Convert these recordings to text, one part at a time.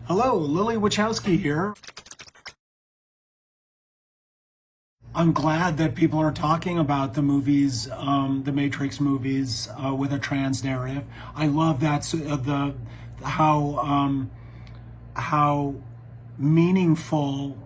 Hello, Lily Wachowski here. I'm glad that people are talking about the movies, the Matrix movies, with a trans narrative. I love that how meaningful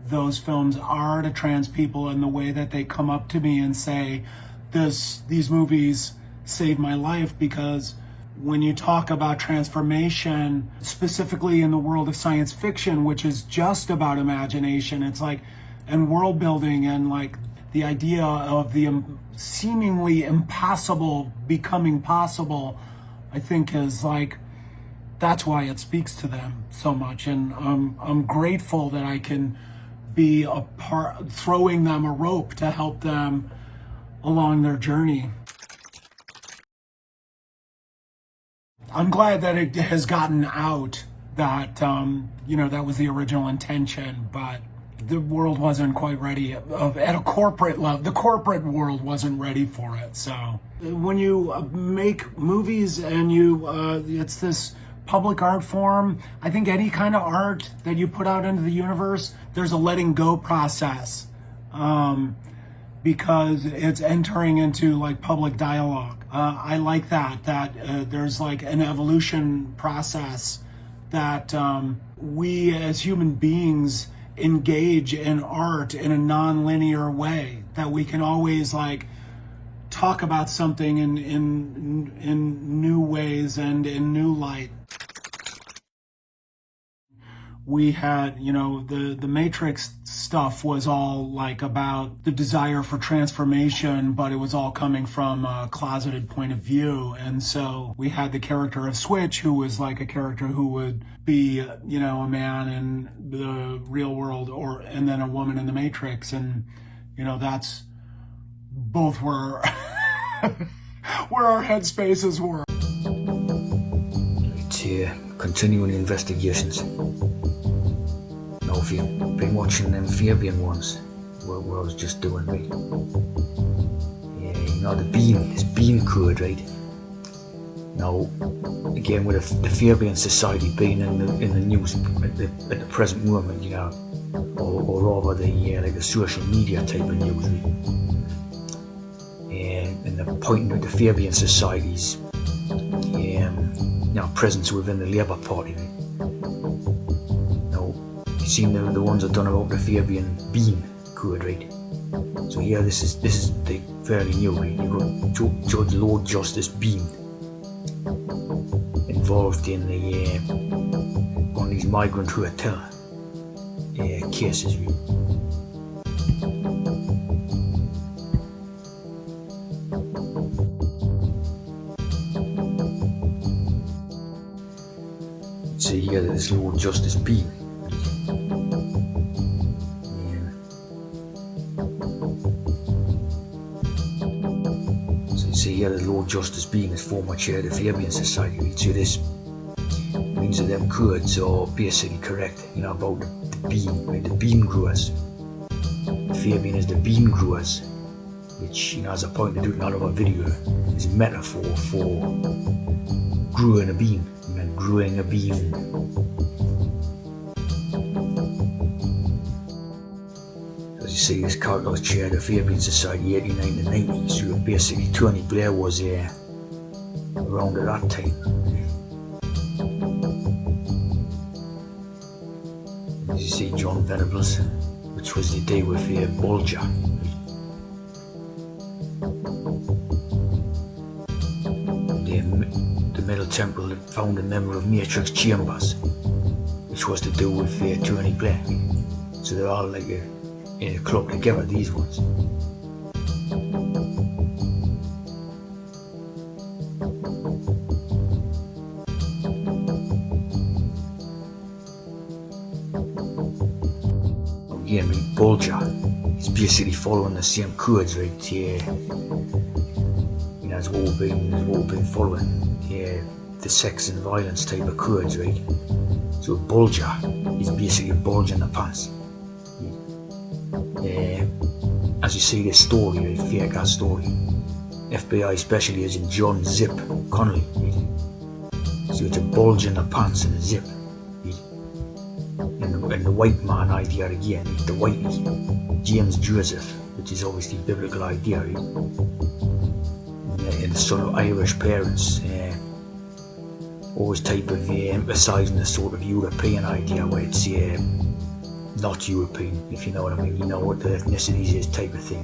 those films are to trans people, and the way that they come up to me and say, these movies saved my life. Because when you talk about transformation, specifically in the world of science fiction, which is just about imagination, it's like, and world building, and like the idea of the seemingly impossible becoming possible, I think is like, that's why it speaks to them so much. And I'm grateful that I can be a part, throwing them a rope to help them along their journey. I'm glad that it has gotten out that, that was the original intention, but the world wasn't quite ready at a corporate level. The corporate world wasn't ready for it. So when you make movies and it's this public art form, I think any kind of art that you put out into the universe, there's a letting go process, because it's entering into like public dialogue. I like that there's like an evolution process that we as human beings engage in art in a non-linear way, that we can always like talk about something in new ways and in new light. We had, the Matrix stuff was all like about the desire for transformation, but it was all coming from a closeted point of view. And so we had the character of Switch, who was like a character who would be, a man in the real world, and then a woman in the Matrix. And, that's both where, where our headspaces were. It's continuing investigations. Now, if you've been watching them Fabian ones, what I was just doing, right? Yeah, this beam code, right? Now, again, with the Fabian Society being in the news at the present moment, or rather like the social media type of news, right? And the pointing at the Fabian Society's presence within the Labour Party, right? You've seen the ones that done about the Fabian Bean code, right? So here, this is like fairly new, right? You've got Judge Lord Justice Bean involved in one of these migrant hotel cases, right? See here, this Lord Justice Bean. Here, the Lord Justice Bean is former chair of the Fabian Society. Right? So this means that them codes are basically correct, about the bean, right? The bean growers. Fabian is the bean growers, which, as I pointed out in another video, is a metaphor for growing a bean. Growing a bean. As you see, this character was chair of the Fabian Society 89 to 90, so basically Tony Blair was around at that time. As you see, John Venables, which was the day with Bulger. The Middle Temple found a member of Matrix Chambers, which was to do with Tony Blair. So they're all like in a club together, these ones. Again, Bulger is basically following the same codes, right? That's what we've been following. The sex and violence type of codes, right? So Bulger is basically a bulge in the pants. As you see this story, right? Fake ass story. FBI Special Agent John Zip Connolly, right? So it's a bulge in the pants and a zip, right? and the white man idea again, the whitey, James Joseph, which is obviously a biblical idea, right? And the son of Irish parents, always type of emphasising the sort of European idea where it's not European, if you know what I mean, you know what the ethnicities is type of thing.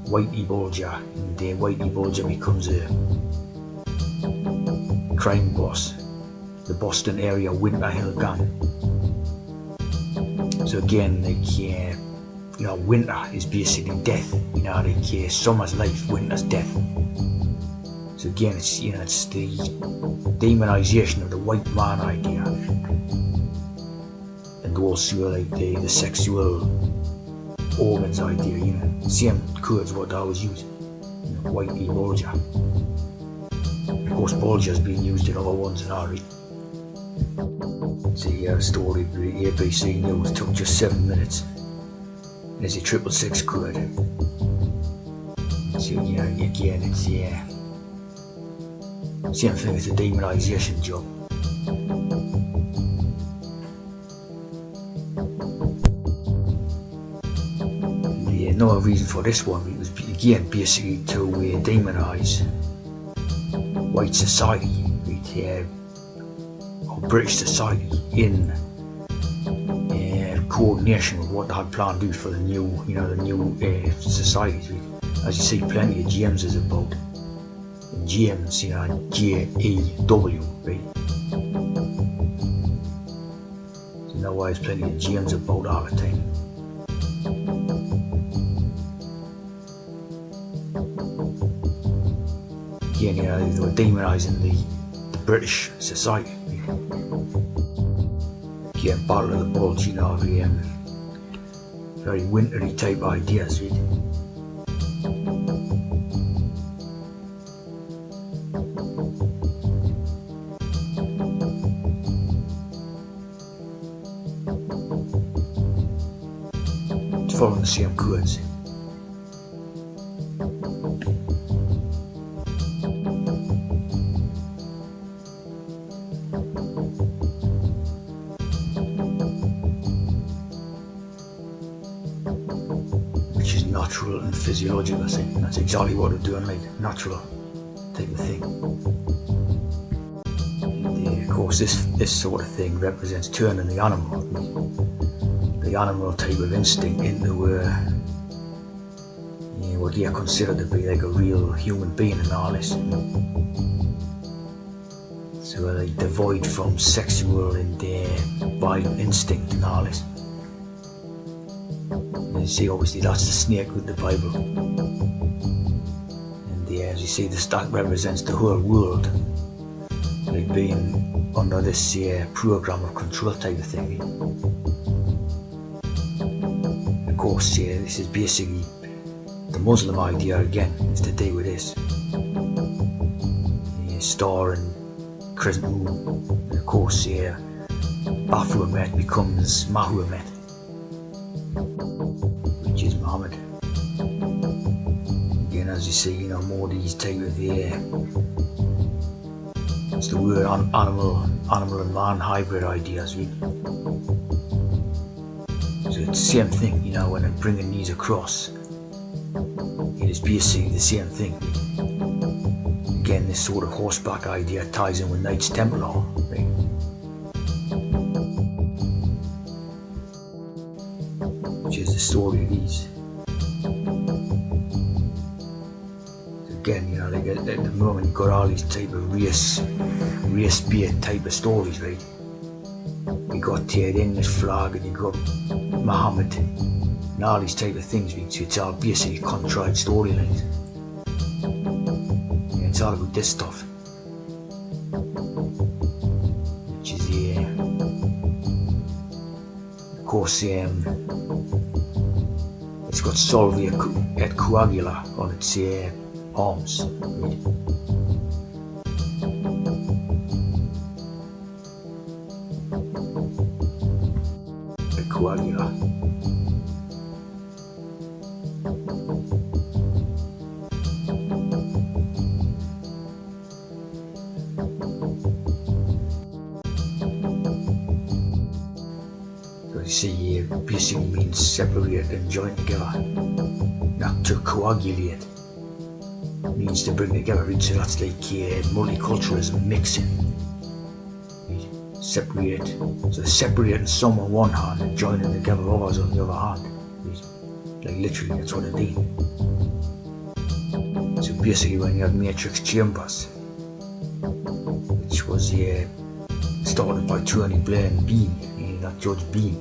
Whitey Bulger, and Whitey Bulger becomes a crime boss, the Boston area Winter Hill Gang. So again, like, winter is basically death, like summer's life, winter's death. So again, it's the demonization of the white man idea, and also like the sexual organs idea, same codes what I was using, whitey bulger. Of course, bulger's being used in other ones in our See, a story by the ABC News took just 7 minutes. There's a 666 code. So again, it's same thing as a demonization job. No reason for this one. It was again basically to demonize white society, or British society, in coordination with what they had planned to do for the new, societies. As you see, plenty of Jameses about. And James, J-E-W, right? So you know why there's plenty of James about all the time. Again, they were demonising the British society. Again, Battle of the Bulge, very wintry type ideas, right? It's following the same codes. Natural and physiological, I think. That's exactly what they're doing, like natural type of thing. And, of course, this sort of thing represents turning the animal type of instinct into what they are considered to be like a real human being and all this. So like devoid from sexual and violent instinct and all this. You see, obviously that's the snake with the Bible, and as you see, that represents the whole world, like being under this program of control type of thing. Of course, this is basically the Muslim idea again, is to do with this star and crescent moon. And of course, Baphomet becomes Mahomet, which is Muhammad. Again, as you see, more of these type of it's the word animal and man hybrid ideas, really. So it's the same thing, when I'm bringing these across, it is basically the same thing. Again, this sort of horseback idea ties in with Knights Templar, right? Which is the story of these. Again, like at the moment, you've got all these type of race-based type of stories, right? You got the English flag, and you got Muhammad, and all these type of things. So it's all basically contrived storylines. Yeah, it's all about this stuff, which is of course, it's got Solvia et Coagula on its arms. Right? Et Coagula. see, basically means separate and join together. Not to coagulate. Means to bring together. So that's like multiculturalism, mixing. Separate. So separating some on one hand and joining together others on the other hand. Like literally, that's what it is. So basically, when you have Matrix Chambers, which was started by Tony Blair and Bean, not Judge Bean.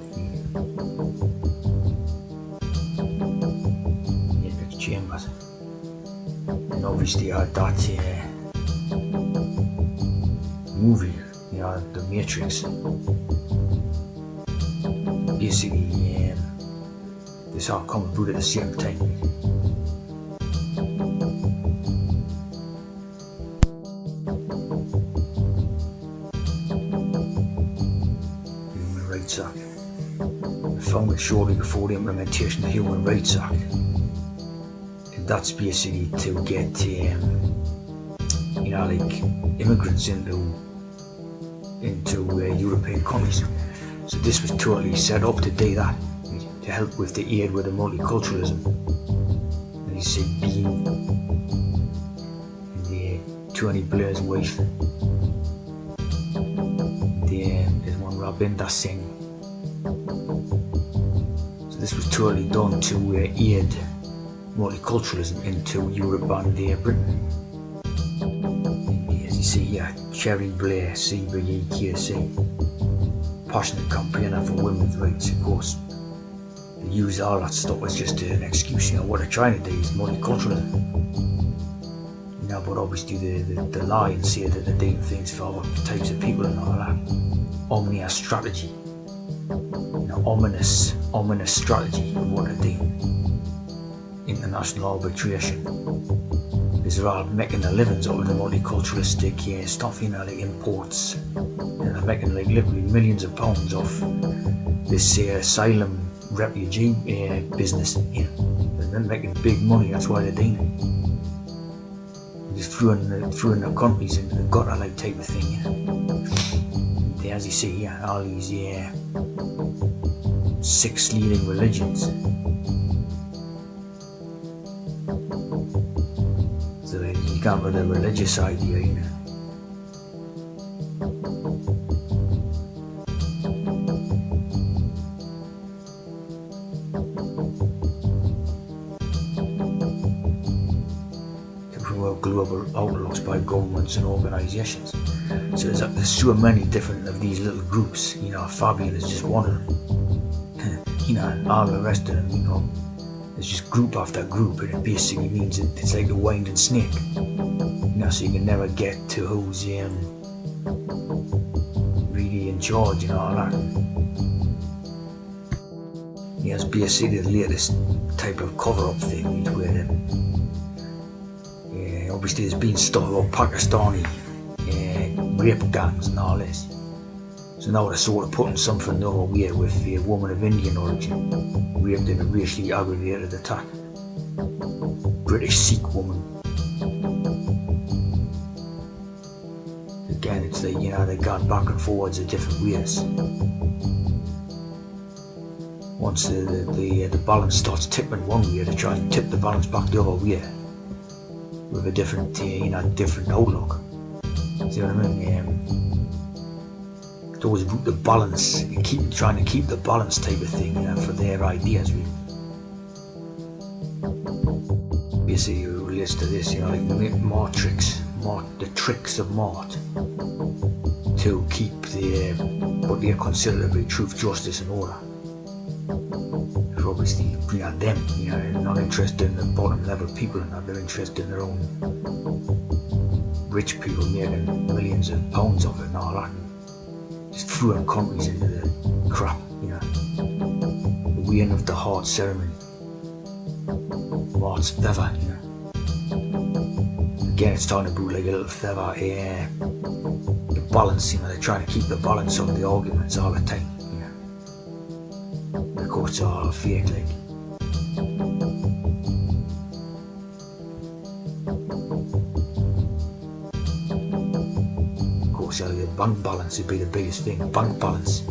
Matrix Chambers. And obviously I had that movie, The Matrix. Basically, this all come about at the same time. Human Rights Act. I found it shortly before the implementation of the Human Rights Act. That's basically to get, like immigrants into European countries. So this was totally set up to do that, to help with the aid with the multiculturalism. And you see Bean and Tony Blair's wife. There's one Rabinder Singh. So this was totally done to aid multiculturalism into Europe and Britain. As you see here, Cherry Blair, CBEKC, passionate campaigner for women's rights, of course. They use all that stuff as just an excuse, what they're trying to do is multiculturalism. But obviously they lie and say that they're doing things for other types of people and all that. Omnia strategy. Ominous strategy of what they're doing. International arbitration. Because they're all making their livings out of the multiculturalistic stuff, like imports. They're making like literally millions of pounds off this asylum refugee business. They're making big money, that's why they're doing it. They're just throwing their countries into the gutter like type of thing. As you see here, all these 6 leading religions. So you can't put a religious idea, To promote global outlooks by governments and organisations. So there's so many different of these little groups, Fabian is just one of them. And all the rest of them, it's just group after group, and it basically means it's like a winding snake. So you can never get to who's really in charge and all that. It's basically the latest type of cover-up thing, where obviously there's been stuff about Pakistani rape gangs and all this. So now they're sort of putting something over here with a woman of Indian origin raped in a racially aggravated attack. British Sikh woman. Again, it's like, they've gone back and forwards in different ways. Once the balance starts tipping one way, they try and tip the balance back the other way with a different, different outlook. See what I mean? It's always about the balance, trying to keep the balance type of thing, for their ideas. Basically, it relates to this, like Matrix, the tricks of Mart, to keep what they consider to be truth, justice, and order. For obviously, them, they're not interested in the bottom level people, and they're interested in their own rich people making millions of pounds of it and all that. Just throwing countries into the crap, The weighing of the heart ceremony. Mart's feather, Again, it's talking about like a little feather, the balance, they're trying to keep the balance of the arguments all the time, Of course, it's all fake, like. Of course, the bank balance would be the biggest thing. Bank balance.